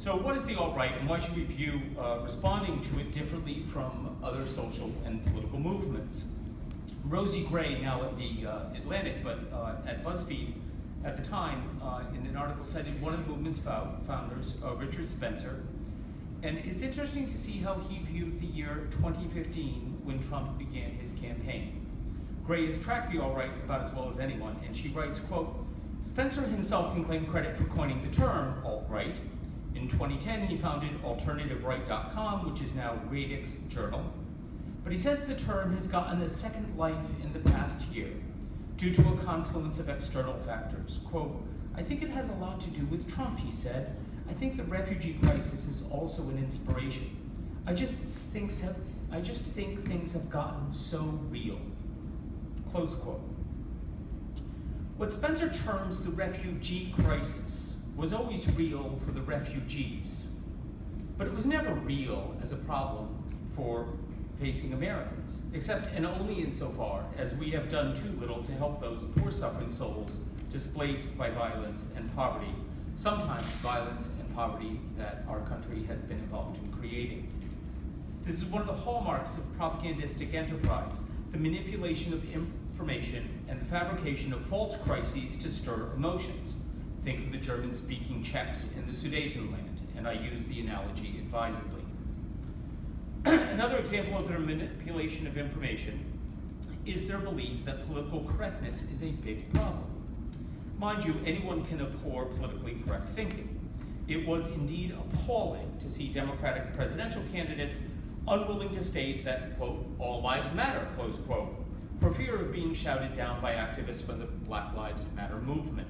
So what is the alt-right, and why should we view responding to it differently from other social and political movements? Rosie Gray, now at the Atlantic, but at BuzzFeed at the time, in an article cited one of the movement's founders, Richard Spencer. And it's interesting to see how he viewed the year 2015 when Trump began his campaign. Gray has tracked the alt-right about as well as anyone, and she writes, quote, Spencer himself can claim credit for coining the term alt-right. In 2010, he founded AlternativeRight.com, which is now Radix Journal. But he says the term has gotten a second life in the past year due to a confluence of external factors. Quote, I think it has a lot to do with Trump, he said. I think the refugee crisis is also an inspiration. I just think things have gotten so real. Close quote. What Spencer terms the refugee crisis was always real for the refugees, but it was never real as a problem for facing Americans, except and only insofar as we have done too little to help those poor suffering souls displaced by violence and poverty, sometimes violence and poverty that our country has been involved in creating. This is one of the hallmarks of propagandistic enterprise, the manipulation of information and the fabrication of false crises to stir emotions. Think of the German-speaking Czechs in the Sudetenland, and I use the analogy advisedly. Another example of their manipulation of information is their belief that political correctness is a big problem. Mind you, anyone can abhor politically correct thinking. It was indeed appalling to see Democratic presidential candidates unwilling to state that, quote, all lives matter, close quote, for fear of being shouted down by activists from the Black Lives Matter movement.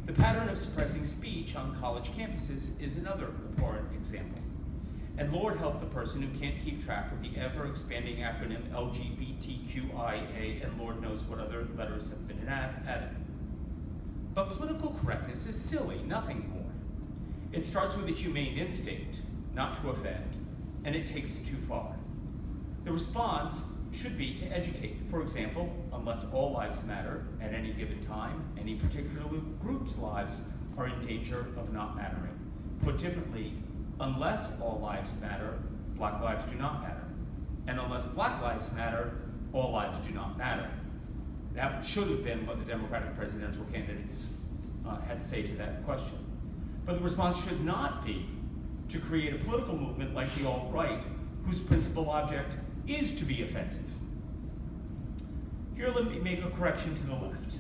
The pattern of suppressing speech on college campuses is another abhorrent example. And Lord help the person who can't keep track of the ever-expanding acronym LGBTQIA and Lord knows what other letters have been added. But political correctness is silly, nothing more. It starts with a humane instinct, not to offend, and it takes it too far. The response should be to educate. For example, unless all lives matter at any given time, any particular group's lives are in danger of not mattering. Put differently, unless all lives matter, Black lives do not matter. And unless Black lives matter, all lives do not matter. That should have been what the Democratic presidential candidates had to say to that question. But the response should not be to create a political movement like the alt-right, whose principal object is to be offensive. Here, let me make a correction to the left.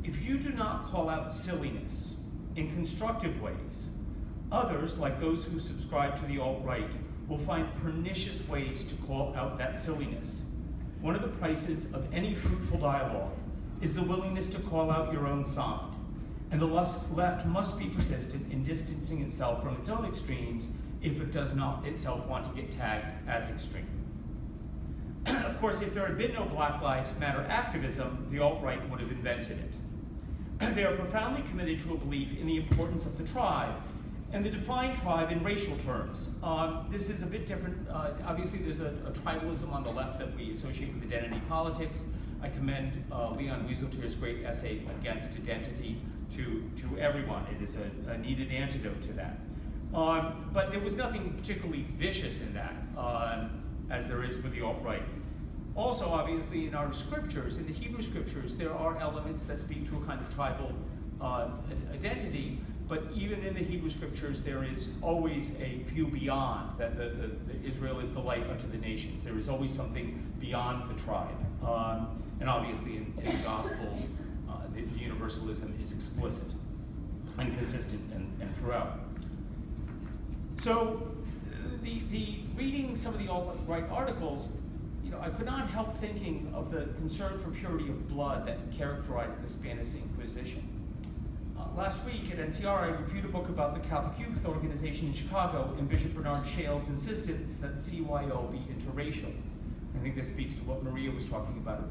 If you do not call out silliness in constructive ways, others, like those who subscribe to the alt-right, will find pernicious ways to call out that silliness. One of the prices of any fruitful dialogue is the willingness to call out your own side, and the left must be persistent in distancing itself from its own extremes if it does not itself want to get tagged as extreme. Of course, if there had been no Black Lives Matter activism, the alt-right would have invented it. They are profoundly committed to a belief in the importance of the tribe, and they define tribe in racial terms. This is a bit different. Obviously, there's a tribalism on the left that we associate with identity politics. I commend Leon Wieseltier's great essay against identity to everyone. It is a needed antidote to that. But there was nothing particularly vicious in that, as there is with the alt-right. Also, obviously, in our scriptures, in the Hebrew scriptures, there are elements that speak to a kind of tribal identity, but even in the Hebrew scriptures, there is always a view beyond, that the Israel is the light unto the nations. There is always something beyond the tribe. And obviously, in the Gospels, the universalism is explicit and consistent and throughout. So, the reading some of the alt-right articles, I could not help thinking of the concern for purity of blood that characterized the Spanish Inquisition. Last week at NCR, I reviewed a book about the Catholic Youth Organization in Chicago and Bishop Bernard Shale's insistence that CYO be interracial. I think this speaks to what Maria was talking about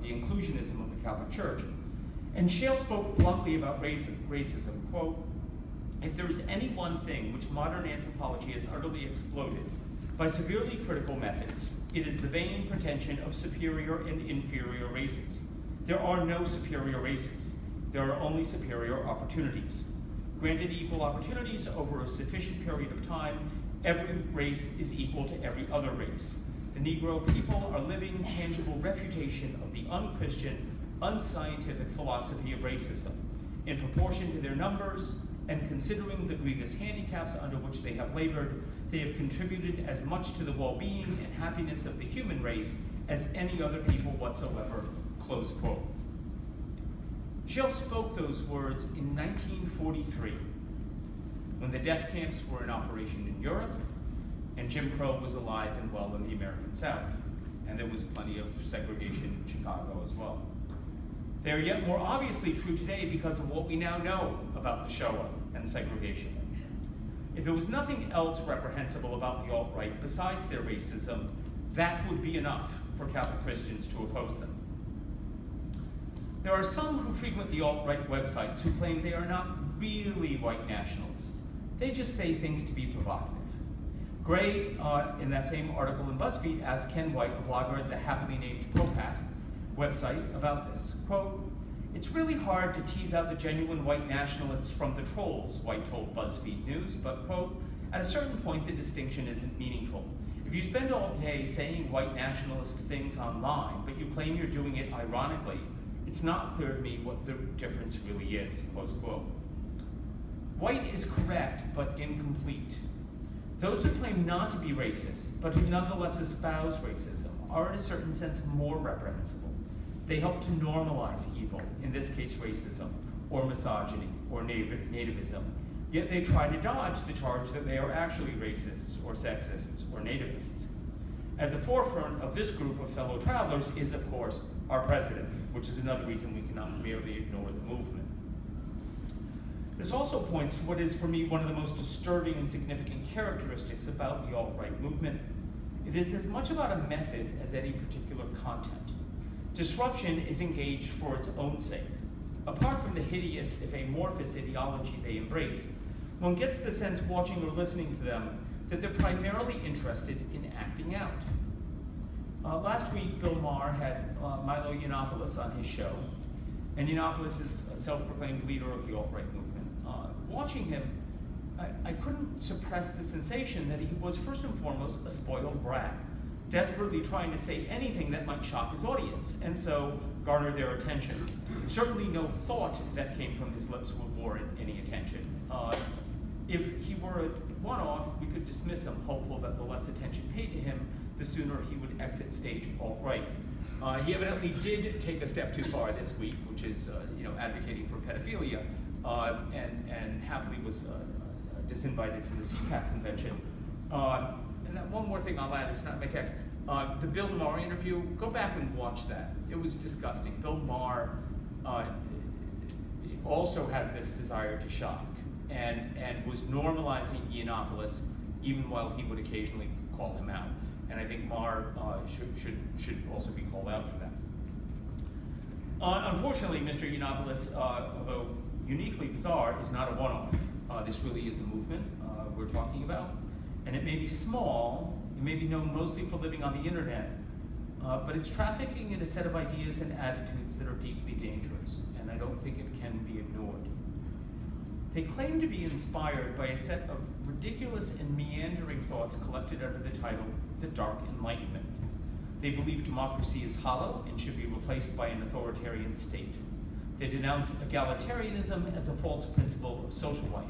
the inclusionism of the Catholic Church. And Shale spoke bluntly about racism, quote, if there is any one thing which modern anthropology has utterly exploded by severely critical methods, it is the vain pretension of superior and inferior races. There are no superior races. There are only superior opportunities. Granted equal opportunities over a sufficient period of time, every race is equal to every other race. The Negro people are living, tangible refutation of the unchristian, unscientific philosophy of racism. In proportion to their numbers, and considering the grievous handicaps under which they have labored, they have contributed as much to the well-being and happiness of the human race as any other people whatsoever, close quote. Shell spoke those words in 1943, when the death camps were in operation in Europe, and Jim Crow was alive and well in the American South, and there was plenty of segregation in Chicago as well. They are yet more obviously true today because of what we now know about the Shoah and segregation. If there was nothing else reprehensible about the alt-right besides their racism, that would be enough for Catholic Christians to oppose them. There are some who frequent the alt-right websites who claim they are not really white nationalists. They just say things to be provocative. Gray, in that same article in BuzzFeed, asked Ken White, a blogger at the happily named Popat website, about this. Quote, "It's really hard to tease out the genuine white nationalists from the trolls," White told BuzzFeed News, but, quote, "at a certain point the distinction isn't meaningful. If you spend all day saying white nationalist things online, but you claim you're doing it ironically, it's not clear to me what the difference really is," close quote. White is correct, but incomplete. Those who claim not to be racist, but who nonetheless espouse racism, are in a certain sense more reprehensible. They help to normalize evil, in this case racism, or misogyny, or nativism, yet they try to dodge the charge that they are actually racists, or sexists, or nativists. At the forefront of this group of fellow travelers is, of course, our president, which is another reason we cannot merely ignore the movement. This also points to what is, for me, one of the most disturbing and significant characteristics about the alt-right movement. It is as much about a method as any particular content. Disruption is engaged for its own sake. Apart from the hideous, if amorphous ideology they embrace, one gets the sense watching or listening to them that they're primarily interested in acting out. Last week, Bill Maher had Milo Yiannopoulos on his show, and Yiannopoulos is a self-proclaimed leader of the alt-right movement. Watching him, I couldn't suppress the sensation that he was first and foremost a spoiled brat, desperately trying to say anything that might shock his audience, and so garner their attention. Certainly no thought that came from his lips would warrant any attention. If he were a one-off, we could dismiss him, hopeful that the less attention paid to him, the sooner he would exit stage alt-right. He evidently did take a step too far this week, which is advocating for pedophilia, and happily was disinvited from the CPAC convention. And that one more thing I'll add, it's not in my text. The Bill Maher interview, go back and watch that. It was disgusting. Bill Maher also has this desire to shock, and was normalizing Yiannopoulos even while he would occasionally call him out. And I think Maher should also be called out for that. Unfortunately, Mr. Yiannopoulos, although uniquely bizarre, is not a one-off. This really is a movement we're talking about. And it may be small, it may be known mostly for living on the internet, but it's trafficking in a set of ideas and attitudes that are deeply dangerous, and I don't think it can be ignored. They claim to be inspired by a set of ridiculous and meandering thoughts collected under the title, The Dark Enlightenment. They believe democracy is hollow and should be replaced by an authoritarian state. They denounce egalitarianism as a false principle of social life.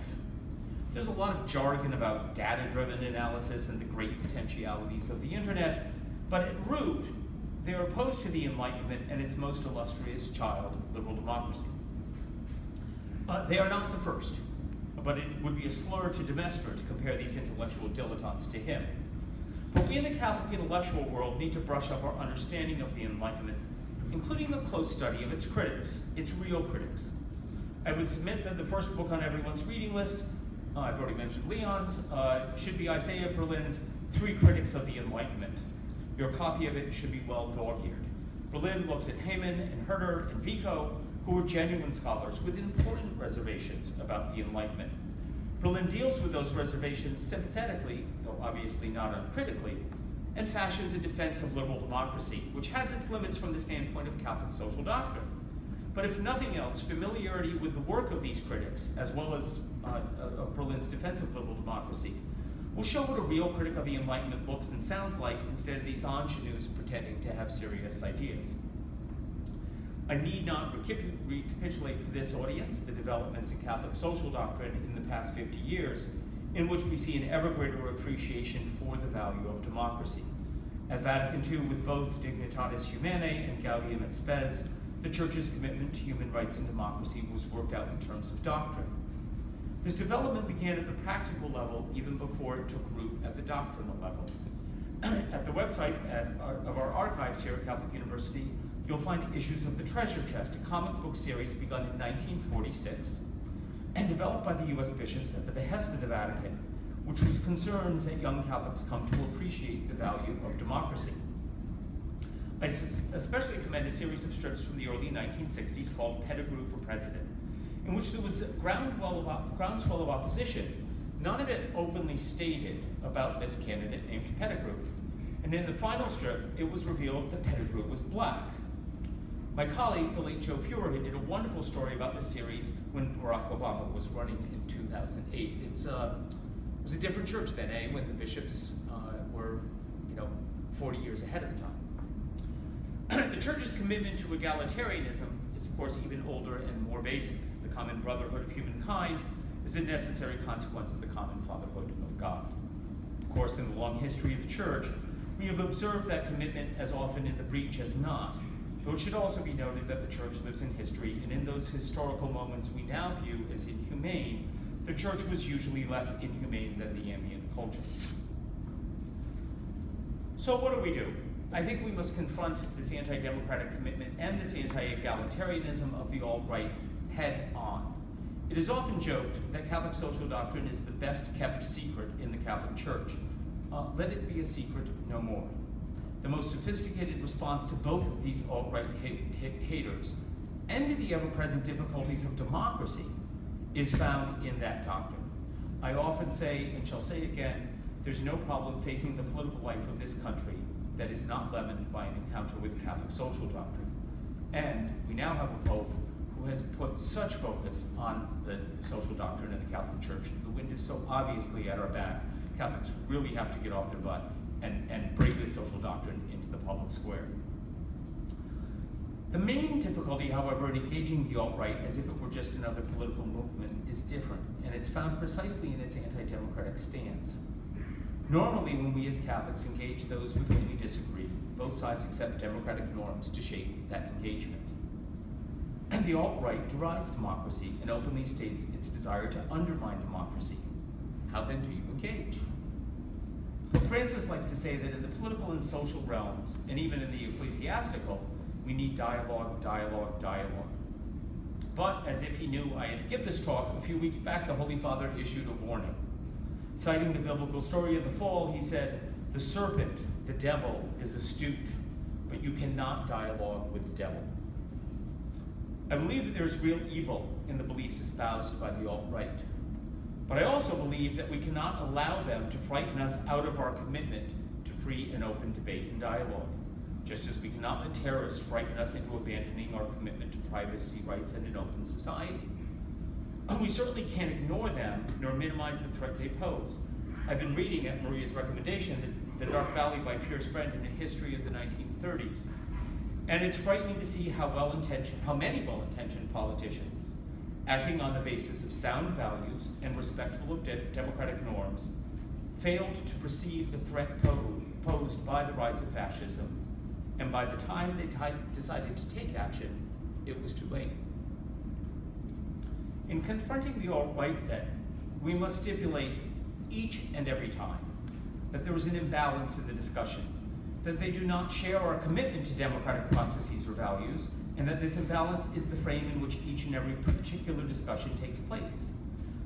There's a lot of jargon about data-driven analysis and the great potentialities of the internet, but at root, they are opposed to the Enlightenment and its most illustrious child, liberal democracy. They are not the first, but it would be a slur to de Maistre to compare these intellectual dilettantes to him. But we in the Catholic intellectual world need to brush up our understanding of the Enlightenment, including the close study of its critics, its real critics. I would submit that the first book on everyone's reading list, I've already mentioned Leon's, should be Isaiah Berlin's Three Critics of the Enlightenment. Your copy of it should be well dog-eared. Berlin looked at Heyman and Herder and Vico, who were genuine scholars with important reservations about the Enlightenment. Berlin deals with those reservations sympathetically, though obviously not uncritically, and fashions a defense of liberal democracy, which has its limits from the standpoint of Catholic social doctrine. But if nothing else, familiarity with the work of these critics, as well as of Berlin's defense of liberal democracy, will show what a real critic of the Enlightenment looks and sounds like instead of these ingenues pretending to have serious ideas. I need not recapitulate for this audience the developments in Catholic social doctrine in the past 50 years, in which we see an ever greater appreciation for the value of democracy. At Vatican II, with both Dignitatis Humanae and Gaudium et Spes, the Church's commitment to human rights and democracy was worked out in terms of doctrine. This development began at the practical level even before it took root at the doctrinal level. At the website of our archives here at Catholic University, you'll find issues of the Treasure Chest, a comic book series begun in 1946 and developed by the U.S. bishops at the behest of the Vatican, which was concerned that young Catholics come to appreciate the value of democracy. I especially commend a series of strips from the early 1960s called Pettigrew for President, in which there was a groundswell of opposition, none of it openly stated about this candidate named Pettigrew. And in the final strip, it was revealed that Pettigrew was black. My colleague, the late Joe Feuer, did a wonderful story about this series when Barack Obama was running in 2008. It was a different church then, when the bishops were, 40 years ahead of the time. The church's commitment to egalitarianism is, of course, even older and more basic. The common brotherhood of humankind is a necessary consequence of the common fatherhood of God. Of course, in the long history of the church, we have observed that commitment as often in the breach as not. Though it should also be noted that the church lives in history, and in those historical moments we now view as inhumane, the church was usually less inhumane than the ambient culture. So what do? I think we must confront this anti-democratic commitment and this anti-egalitarianism of the alt-right head on. It is often joked that Catholic social doctrine is the best kept secret in the Catholic Church. Let it be a secret no more. The most sophisticated response to both of these alt-right haters and to the ever-present difficulties of democracy is found in that doctrine. I often say, and shall say again, there's no problem facing the political life of this country that is not leavened by an encounter with Catholic social doctrine. And we now have a Pope who has put such focus on the social doctrine in the Catholic Church. The wind is so obviously at our back. Catholics really have to get off their butt and bring this social doctrine into the public square. The main difficulty, however, in engaging the alt-right as if it were just another political movement is different, and it's found precisely in its anti-democratic stance. Normally, when we as Catholics engage those with whom we disagree, both sides accept democratic norms to shape that engagement. And the alt-right derides democracy and openly states its desire to undermine democracy. How then do you engage? Pope Francis likes to say that in the political and social realms, and even in the ecclesiastical, we need dialogue, dialogue, dialogue. But as if he knew I had to give this talk, a few weeks back the Holy Father issued a warning. Citing the biblical story of the fall, he said, "The serpent, the devil, is astute, but you cannot dialogue with the devil." I believe that there's real evil in the beliefs espoused by the alt-right. But I also believe that we cannot allow them to frighten us out of our commitment to free and open debate and dialogue, just as we cannot let terrorists frighten us into abandoning our commitment to privacy rights and an open society. And we certainly can't ignore them nor minimize the threat they pose. I've been reading, at Maria's recommendation, The Dark Valley by Pierce Brent, in a history of the 1930s. And it's frightening to see how many well-intentioned politicians, acting on the basis of sound values and respectful of democratic norms, failed to perceive the threat posed by the rise of fascism, and by the time they decided to take action, it was too late. In confronting the alt-right, then, we must stipulate each and every time that there is an imbalance in the discussion, that they do not share our commitment to democratic processes or values, and that this imbalance is the frame in which each and every particular discussion takes place.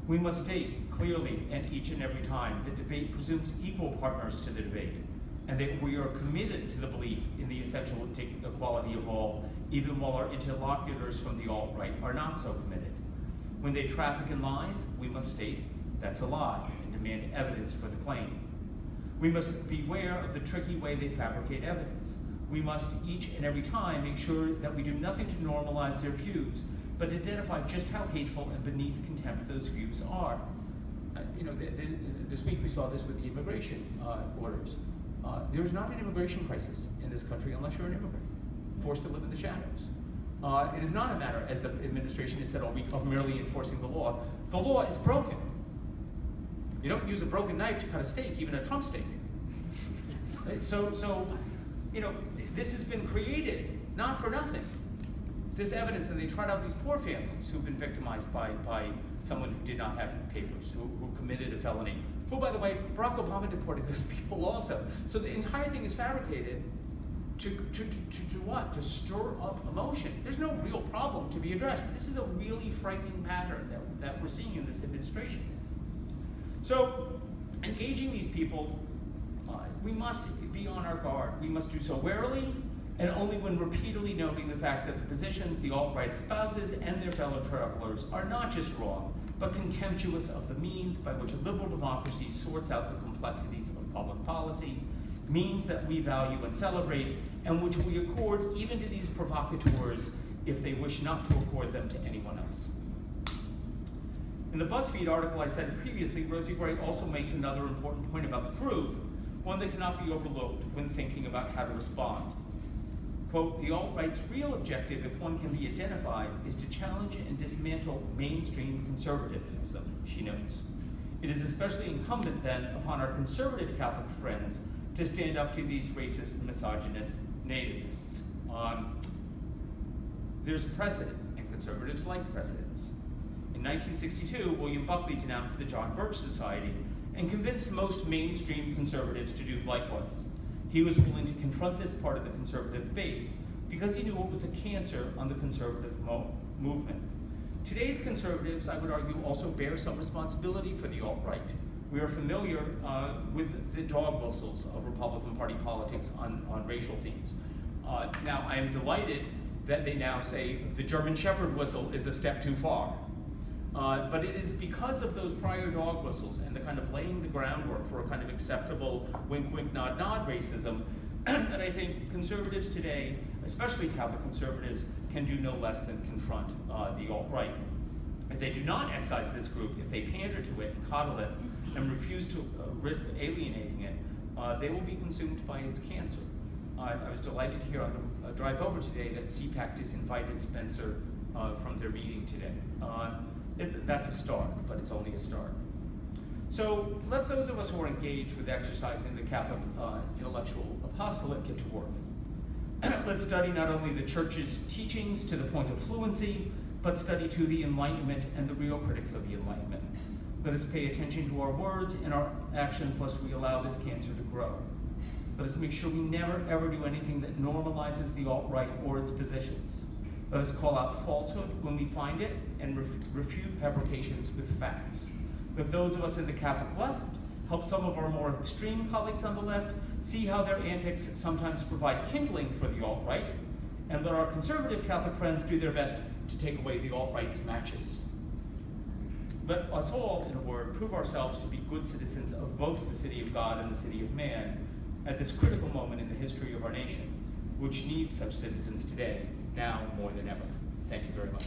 We must state clearly and each and every time that debate presumes equal partners to the debate, and that we are committed to the belief in the essential equality of all, even while our interlocutors from the alt-right are not so committed. When they traffic in lies, we must state that's a lie and demand evidence for the claim. We must beware of the tricky way they fabricate evidence. We must each and every time make sure that we do nothing to normalize their views, but identify just how hateful and beneath contempt those views are. This week we saw this with the immigration orders. There's not an immigration crisis in this country unless you're an immigrant, forced to live in the shadows. It is not a matter, as the administration has said all week, of merely enforcing the law. The law is broken. You don't use a broken knife to cut a steak, even a Trump steak. Right? So this has been created, not for nothing. This evidence, and they tried out these poor families who've been victimized by someone who did not have papers, who committed a felony. Who, by the way, Barack Obama deported those people also. So the entire thing is fabricated to what? To stir up emotion. There's no real problem to be addressed. This is a really frightening pattern that we're seeing in this administration. So engaging these people, we must be on our guard. We must do so warily, and only when repeatedly noting the fact that the positions the alt-right espouses and their fellow travelers are not just wrong, but contemptuous of the means by which a liberal democracy sorts out the complexities of public policy, means that we value and celebrate, and which we accord even to these provocateurs if they wish not to accord them to anyone else. In the BuzzFeed article I cited previously, Rosie Gray also makes another important point about the group, one that cannot be overlooked when thinking about how to respond. Quote, the alt-right's real objective, if one can be identified, is to challenge and dismantle mainstream conservatism, she notes. It is especially incumbent then upon our conservative Catholic friends to stand up to these racist, misogynist nativists. There's a precedent, and conservatives like precedents. In 1962, William Buckley denounced the John Birch Society and convinced most mainstream conservatives to do likewise. He was willing to confront this part of the conservative base because he knew it was a cancer on the conservative movement. Today's conservatives, I would argue, also bear some responsibility for the alt-right. We are familiar with the dog whistles of Republican Party politics on racial themes. Now, I am delighted that they now say the German Shepherd whistle is a step too far. But it is because of those prior dog whistles and the kind of laying the groundwork for a kind of acceptable wink, wink, nod, nod racism that I think conservatives today, especially Catholic conservatives, can do no less than confront the alt-right. If they do not excise this group, if they pander to it and coddle it and refuse to risk alienating it, they will be consumed by its cancer. I was delighted to hear on the drive over today that CPAC disinvited Spencer from their meeting today. That's a start, but it's only a start. So let those of us who are engaged with exercising the Catholic intellectual apostolate get to work. Let's study not only the Church's teachings to the point of fluency, but study too the Enlightenment and the real critics of the Enlightenment. Let us pay attention to our words and our actions lest we allow this cancer to grow. Let us make sure we never ever do anything that normalizes the alt-right or its positions. Let us call out falsehood when we find it and refute fabrications with facts. Let those of us in the Catholic left help some of our more extreme colleagues on the left see how their antics sometimes provide kindling for the alt-right, and let our conservative Catholic friends do their best to take away the alt-right's matches. Let us all, in a word, prove ourselves to be good citizens of both the city of God and the city of man at this critical moment in the history of our nation, which needs such citizens today, now more than ever. Thank you very much.